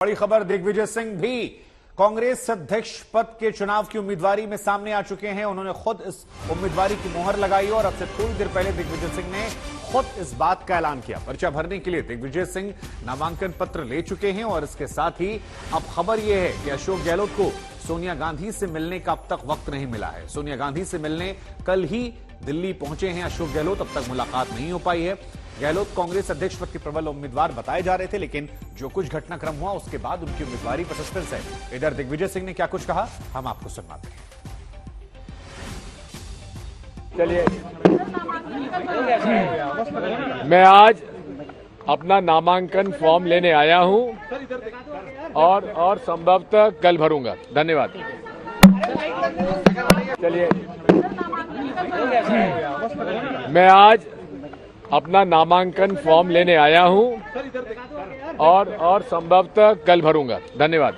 बड़ी खबर, दिग्विजय सिंह भी कांग्रेस अध्यक्ष पद के चुनाव की उम्मीदवारी में सामने आ चुके हैं। उन्होंने खुद इस उम्मीदवारी की मोहर लगाई और अब से थोड़ी देर पहले दिग्विजय सिंह ने खुद इस बात का ऐलान किया। पर्चा भरने के लिए दिग्विजय सिंह नामांकन पत्र ले चुके हैं और इसके साथ ही अब खबर यह है कि अशोक गहलोत को सोनिया गांधी से मिलने का अब तक वक्त नहीं मिला है। सोनिया गांधी से मिलने कल ही दिल्ली पहुंचे हैं अशोक गहलोत, अब तक मुलाकात नहीं हो पाई है। गहलोत कांग्रेस अध्यक्ष पद के प्रबल उम्मीदवार बताए जा रहे थे, लेकिन जो कुछ घटनाक्रम हुआ उसके बाद उनकी उम्मीदवारी पर सस्पेंस है। इधर दिग्विजय सिंह ने क्या कुछ कहा, हम आपको सुनाते हैं। चलिए, मैं आज अपना नामांकन फॉर्म लेने आया हूं और संभवतः कल भरूंगा। धन्यवाद। चलिए, मैं आज अपना नामांकन फॉर्म लेने आया हूं और संभवतः कल भरूंगा। धन्यवाद।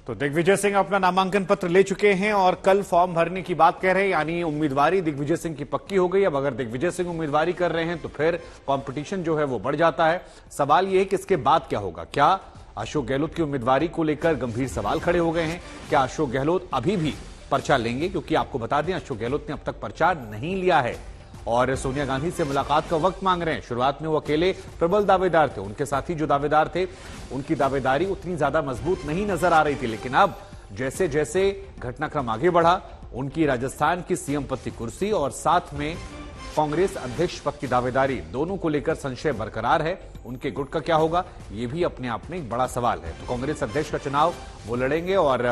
तो दिग्विजय सिंह अपना नामांकन पत्र ले चुके हैं और कल फॉर्म भरने की बात कह रहे हैं, यानी उम्मीदवारी दिग्विजय सिंह की पक्की हो गई। अब अगर दिग्विजय सिंह उम्मीदवारी कर रहे हैं तो फिर कंपटीशन जो है वो बढ़ जाता है। सवाल यह है कि इसके बाद क्या होगा। क्या अशोक गहलोत की उम्मीदवारी को लेकर गंभीर सवाल खड़े हो गए हैं। क्या अशोक गहलोत अभी भी पर्चा लेंगे, क्योंकि आपको बता दें अशोक गहलोत ने अब तक पर्चा नहीं लिया है और सोनिया गांधी से मुलाकात का वक्त मांग रहे हैं। शुरुआत में वो अकेले प्रबल दावेदार थे, उनके साथी जो दावेदार थे उनकी दावेदारी उतनी ज्यादा मजबूत नहीं नजर आ रही थी, लेकिन अब जैसे जैसे घटनाक्रम आगे बढ़ा, उनकी राजस्थान की सीएम पद की कुर्सी और साथ में कांग्रेस अध्यक्ष पद की दावेदारी, दोनों को लेकर संशय बरकरार है। उनके गुट का क्या होगा, यह भी अपने आप में एक बड़ा सवाल है। तो कांग्रेस अध्यक्ष का चुनाव वो लड़ेंगे और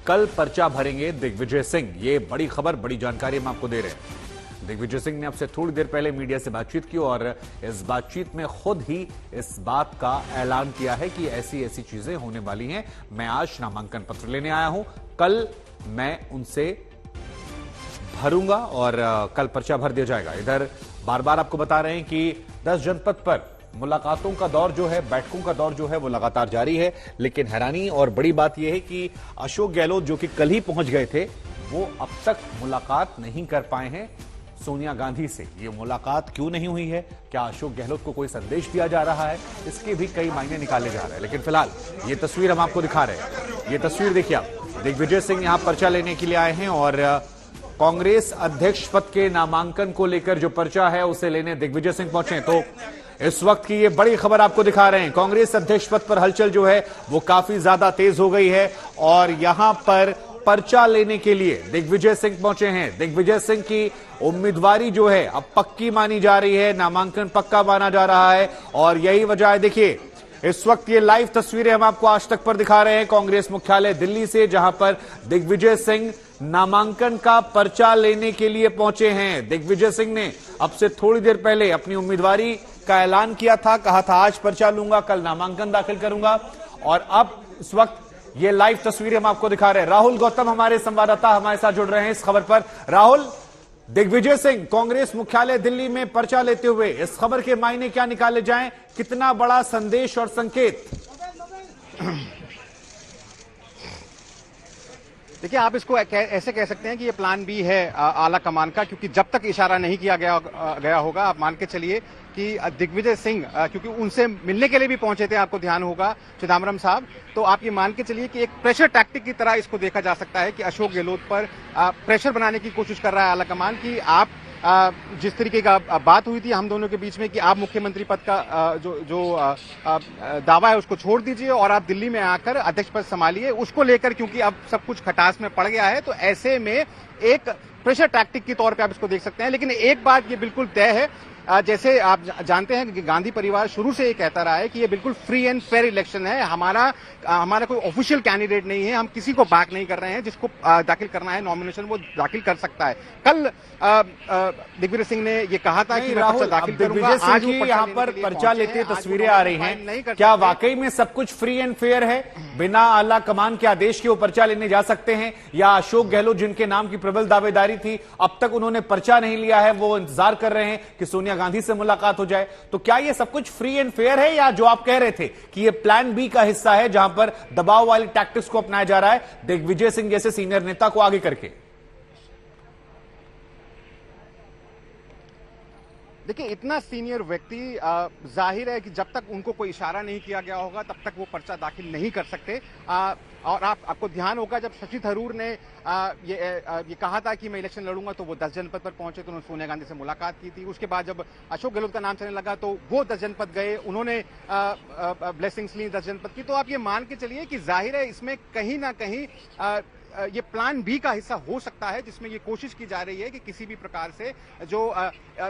कल पर्चा भरेंगे दिग्विजय सिंह। ये बड़ी खबर, बड़ी जानकारी हम आपको दे रहे हैं। दिग्विजय सिंह ने अब से थोड़ी देर पहले मीडिया से बातचीत की और इस बातचीत में खुद ही इस बात का ऐलान किया है कि ऐसी ऐसी चीजें होने वाली हैं। मैं आज नामांकन पत्र लेने आया हूं, कल मैं उनसे भरूंगा और कल पर्चा भर दिया जाएगा। इधर बार बार आपको बता रहे हैं कि 10 जनपद पर मुलाकातों का दौर जो है, बैठकों का दौर जो है वो लगातार जारी है, लेकिन हैरानी और बड़ी बात यह है कि अशोक गहलोत जो कि कल ही पहुंच गए थे, वो अब तक मुलाकात नहीं कर पाए हैं सोनिया गांधी से। ये मुलाकात क्यों नहीं हुई है, क्या अशोक गहलोत को कोई संदेश दिया जा रहा है, इसके भी कई मायने निकाले जा रहे हैं। लेकिन फिलहाल ये तस्वीर हम आपको दिखा रहे हैं। ये तस्वीर देखिए आप, दिग्विजय सिंह यहां पर्चा लेने के लिए आए हैं और कांग्रेस अध्यक्ष पद के नामांकन को लेकर जो पर्चा है उसे लेने दिग्विजय सिंह पहुंचे। तो इस वक्त की ये बड़ी खबर आपको दिखा रहे हैं। कांग्रेस अध्यक्ष पद पर हलचल जो है वो काफी ज्यादा तेज हो गई है और यहां पर पर्चा लेने के लिए दिग्विजय सिंह पहुंचे हैं। दिग्विजय सिंह की उम्मीदवारी जो है अब पक्की मानी जा रही है, नामांकन पक्का माना जा रहा है और यही वजह है। देखिए, इस वक्त ये लाइव तस्वीरें हम आपको आज तक पर दिखा रहे हैं कांग्रेस मुख्यालय दिल्ली से, जहां पर दिग्विजय सिंह नामांकन का पर्चा लेने के लिए पहुंचे हैं। दिग्विजय सिंह ने अब से थोड़ी देर पहले अपनी उम्मीदवारी का ऐलान किया था, कहा था आज पर्चा लूंगा, कल नामांकन दाखिल करूंगा और अब इस वक्त ये लाइव तस्वीरें हम आपको दिखा रहे हैं। राहुल गौतम हमारे संवाददाता हमारे साथ जुड़ रहे हैं इस खबर पर। राहुल, दिग्विजय सिंह कांग्रेस मुख्यालय दिल्ली में पर्चा लेते हुए इस खबर के मायने क्या निकाले जाएं, कितना बड़ा संदेश और संकेत? देखिए, आप इसको ऐसे कह सकते हैं कि ये प्लान बी है आला कमान का, क्योंकि जब तक इशारा नहीं किया गया होगा, आप मान के चलिए कि दिग्विजय सिंह क्योंकि उनसे मिलने के लिए भी पहुंचे थे, आपको ध्यान होगा चिदम्बरम साहब, तो आप ये मान के चलिए कि एक प्रेशर टैक्टिक की तरह इसको देखा जा सकता है कि अशोक गहलोत पर प्रेशर बनाने की कोशिश कर रहा है आला कमान की आप जिस तरीके का बात हुई थी हम दोनों के बीच में कि आप मुख्यमंत्री पद का जो दावा है उसको छोड़ दीजिए और आप दिल्ली में आकर अध्यक्ष पद संभालिए, उसको लेकर क्योंकि अब सब कुछ खटास में पड़ गया है, तो ऐसे में एक प्रेशर टैक्टिक के तौर पे आप इसको देख सकते हैं। लेकिन एक बात ये बिल्कुल तय है, जैसे आप जानते हैं कि गांधी परिवार शुरू से ये कहता रहा है कि ये बिल्कुल फ्री एंड फेयर इलेक्शन है, हमारा कोई ऑफिशियल कैंडिडेट नहीं है, हम किसी को बैक नहीं कर रहे हैं, जिसको दाखिल करना है नॉमिनेशन वो दाखिल कर सकता है। कल दिग्विजय सिंह ने ये कहा था कि मैं पर्चा दाखिल करूंगा। आज वो यहाँ पर पर्चा लेते तस्वीरें आ रही हैं, क्या वाकई में सब कुछ फ्री एंड फेयर है? बिना आला कमान के आदेश के वो पर्चा लेने जा सकते हैं, या अशोक गहलोत जिनके नाम की प्रबल दावेदारी थी अब तक उन्होंने पर्चा नहीं लिया है, वो इंतजार कर रहे हैं कि सोनिया गांधी से मुलाकात हो जाए? तो क्या ये सब कुछ फ्री एंड फेयर है, या जो आप कह रहे थे कि ये प्लान बी का हिस्सा है जहां पर दबाव वाली टैक्टिक्स को अपनाया जा रहा है दिग्विजय सिंह जैसे सीनियर नेता को आगे करके? देखिए, इतना सीनियर व्यक्ति जाहिर है कि जब तक उनको कोई इशारा नहीं किया गया होगा तब तक वो पर्चा दाखिल नहीं कर सकते। और आपको ध्यान होगा, जब शशि थरूर ने ये कहा था कि मैं इलेक्शन लड़ूंगा तो वो 10 जनपद पर पहुंचे, तो उन्होंने सोनिया गांधी से मुलाकात की थी। उसके बाद जब अशोक गहलोत का नाम चलने लगा तो वो 10 जनपद गए, उन्होंने ब्लेसिंग्स ली 10 जनपद की। तो आप ये मान के चलिए कि जाहिर है इसमें कहीं ना कहीं ये प्लान बी का हिस्सा हो सकता है, जिसमें ये कोशिश की जा रही है कि किसी भी प्रकार से जो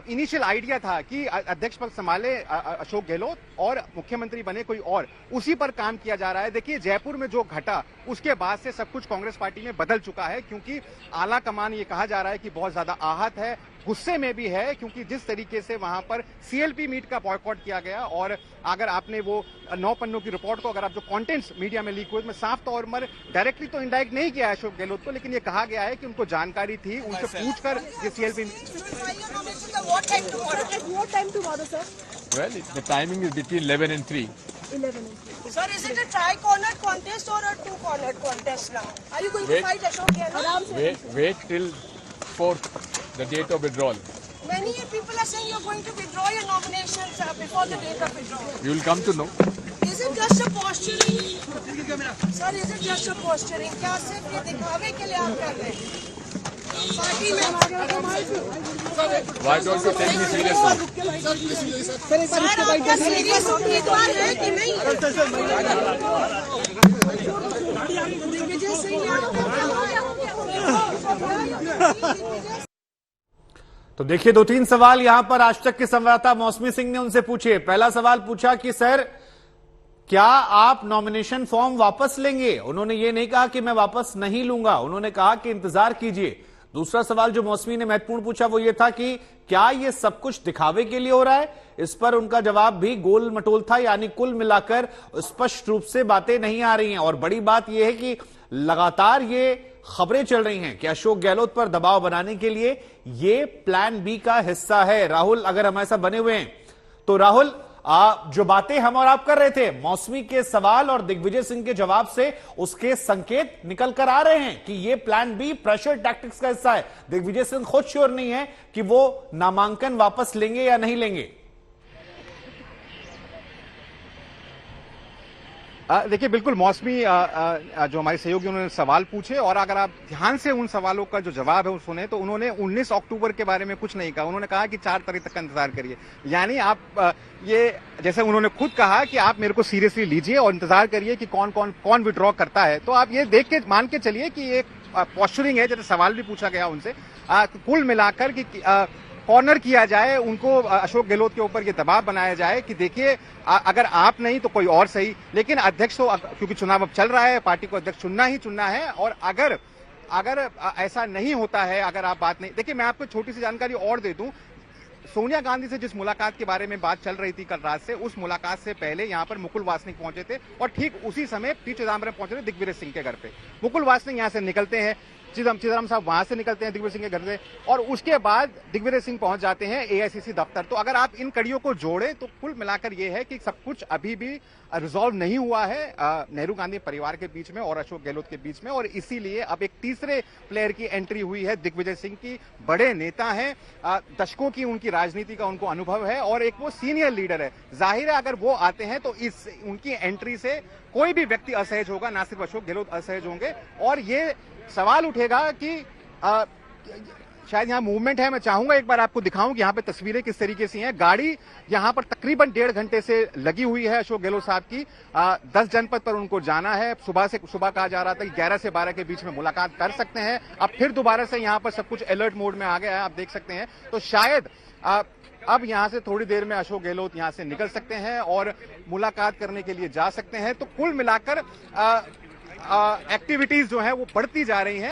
इनिशियल आइडिया था कि अध्यक्ष पद संभाले अशोक गहलोत और मुख्यमंत्री बने कोई और, उसी पर काम किया जा रहा है। देखिए, जयपुर में जो घटा उसके बाद से सब कुछ कांग्रेस पार्टी में बदल चुका है, क्योंकि आला कमान ये कहा जा रहा है कि बहुत ज्यादा आहत है, गुस्से में भी है, क्योंकि जिस तरीके से वहां पर सीएलपी मीट का बॉयकॉट किया गया। और अगर आपने वो 9 पन्नों की रिपोर्ट को, अगर आप जो कंटेंट्स मीडिया में लीक हुए, में साफ तौर पर डायरेक्टली तो इंडायरेक्ट नहीं किया है अशोक गहलोत को, लेकिन ये कहा गया है कि उनको जानकारी थी, उनसे पूछकर ये CLP. Well, the timing is between 11 and 3. 11 and 3. Sir, is it a tri-cornered contest or a two-cornered contest now? Are you going to fight Ashok Gehlot? Wait till 4th, the date of withdrawal. Many people are saying you're going to withdraw your nominations before the date of withdrawal. You will come to know. Is it just a posturing? Sir, is it just a posturing? क्या सिर्फ ये दिखावे के लिए आप कर रहे हैं? पार्टी में Why don't you take me seriously? Sir, आपका सीरियस उम्मीदवार है कि नहीं? दिग्विजय सिंह तो देखिए, 2-3 सवाल यहां पर आज तक के संवाददाता मौसमी सिंह ने उनसे पूछे। पहला सवाल पूछा कि सर, क्या आप नॉमिनेशन फॉर्म वापस लेंगे? उन्होंने ये नहीं कहा कि मैं वापस नहीं लूंगा, उन्होंने कहा कि इंतजार कीजिए। दूसरा सवाल जो मौसमी ने महत्वपूर्ण पूछा वो ये था कि क्या ये सब कुछ दिखावे के लिए हो रहा है? इस पर उनका जवाब भी गोल मटोल था, यानी कुल मिलाकर स्पष्ट रूप से बातें नहीं आ रही हैं। और बड़ी बात यह है कि लगातार ये खबरें चल रही हैं कि अशोक गहलोत पर दबाव बनाने के लिए ये प्लान बी का हिस्सा है। राहुल अगर हमारे साथ बने हुए हैं तो राहुल, जो बातें हम और आप कर रहे थे, मौसमी के सवाल और दिग्विजय सिंह के जवाब से उसके संकेत निकल कर आ रहे हैं कि ये प्लान बी प्रेशर टैक्टिक्स का हिस्सा है। दिग्विजय सिंह खुद श्योर नहीं है कि वो नामांकन वापस लेंगे या नहीं लेंगे। देखिए, बिल्कुल मौसमी जो हमारे सहयोगी उन्होंने सवाल पूछे, और अगर आप ध्यान से उन सवालों का जो जवाब है वो सुने तो उन्होंने 19 अक्टूबर के बारे में कुछ नहीं कहा। उन्होंने कहा कि 4 तारीख तक का इंतजार करिए। यानी आप ये जैसे उन्होंने खुद कहा कि आप मेरे को सीरियसली लीजिए और इंतजार करिए कि कौन विड्रॉ करता है। तो आप ये देख के मान के चलिए कि ये पॉस्चरिंग है। जैसे सवाल भी पूछा गया उनसे, कुल मिलाकर कि कॉर्नर किया जाए, उनको अशोक गहलोत के ऊपर ये दबाव बनाया जाए कि देखिए, अगर आप नहीं तो कोई और सही, लेकिन अध्यक्ष तो, क्योंकि चुनाव अब चल रहा है, पार्टी को अध्यक्ष चुनना ही चुनना है। और अगर ऐसा नहीं होता है, अगर आप बात नहीं, देखिए मैं आपको छोटी सी जानकारी और दे दूं, सोनिया गांधी से जिस मुलाकात के बारे में बात चल रही थी कल रात से, उस मुलाकात से पहले यहां पर मुकुल वासनिक पहुंचे थे, और ठीक उसी समय पी चिदम्बरम पहुंचे थे दिग्विजय सिंह के घर पे। मुकुल वासनिक यहां से निकलते हैं, चिदम्बरम साहब वहां से निकलते हैं दिग्विजय सिंह के घर से, और उसके बाद दिग्विजय सिंह पहुंच जाते हैं एआईसीसी दफ्तर। तो अगर आप इन कड़ियों को जोड़े तो कुल मिलाकर यह है कि सब कुछ अभी भी रिजॉल्व नहीं हुआ है नेहरू गांधी परिवार के बीच में और अशोक गहलोत के बीच में, और इसीलिए अब एक तीसरे प्लेयर की एंट्री हुई है दिग्विजय सिंह की। बड़े नेता हैं, दशकों की उनकी राजनीति का उनको अनुभव है, और एक वो सीनियर लीडर है। जाहिर है अगर वो आते हैं तो इस उनकी एंट्री से कोई भी व्यक्ति असहज होगा, ना सिर्फ अशोक गहलोत असहज होंगे। और ये सवाल उठेगा कि शायद यहाँ मूवमेंट है। मैं चाहूंगा एक बार आपको दिखाऊं कि यहाँ पे तस्वीरें किस तरीके से हैं। गाड़ी यहाँ पर तकरीबन 1.5 घंटे से लगी हुई है अशोक गहलोत साहब की। 10 जनपद पर उनको जाना है। सुबह कहा जा रहा था कि 11 से 12 के बीच में मुलाकात कर सकते हैं। अब फिर दोबारा से यहाँ पर सब कुछ अलर्ट मोड में आ गया है, आप देख सकते हैं। तो शायद अब यहां से थोड़ी देर में अशोक गहलोत यहां से निकल सकते हैं और मुलाकात करने के लिए जा सकते हैं। तो कुल मिलाकर एक्टिविटीज जो है वो बढ़ती जा रही हैं।